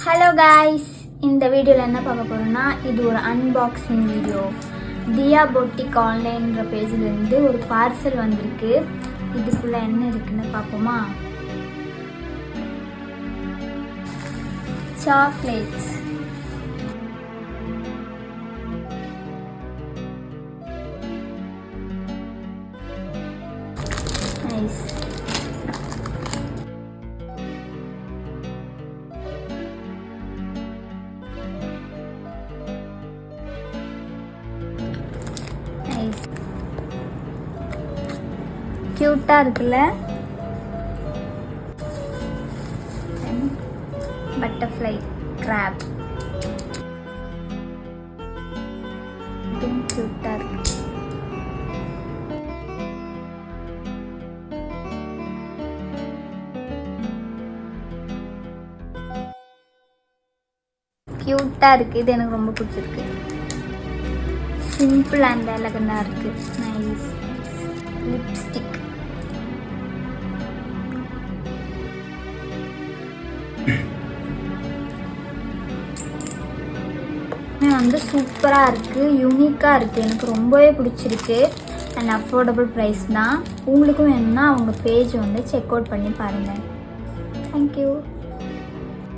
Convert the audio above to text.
Hello guys, இந்த வீடியோவில் என்ன பார்க்க போகிறோன்னா, இது ஒரு அன்பாக்சிங் வீடியோ. தியா பொட்டிக் ஆன்லைன்ற பேஜ்லேருந்து ஒரு பார்சல் வந்திருக்கு. இதுக்குள்ளே என்ன இருக்குன்னு பார்ப்போமா? சாக்லேட்ஸ். நைஸ். கியூட்டா இருக்குல்ல? பட்டர்ஃப்ளை கிராப் கியூட்டா இருக்கு. கியூட்டா இருக்கு. இது எனக்கு ரொம்ப பிடிச்சிருக்கு. சிம்பிள் அண்ட் எலகண்டா இருக்கு. நைஸ். லிப்ஸ்டிக். வந்து சூப்பராக இருக்குது, யூனிக்காக இருக்குது. எனக்கு ரொம்பவே பிடிச்சிருக்கு. அண்ட் அஃபோர்டபுள் ப்ரைஸ் தான். உங்களுக்கும் வேணும்னா அவங்க பேஜ் வந்து செக் அவுட் பண்ணி பாருங்கள். தேங்க்யூ.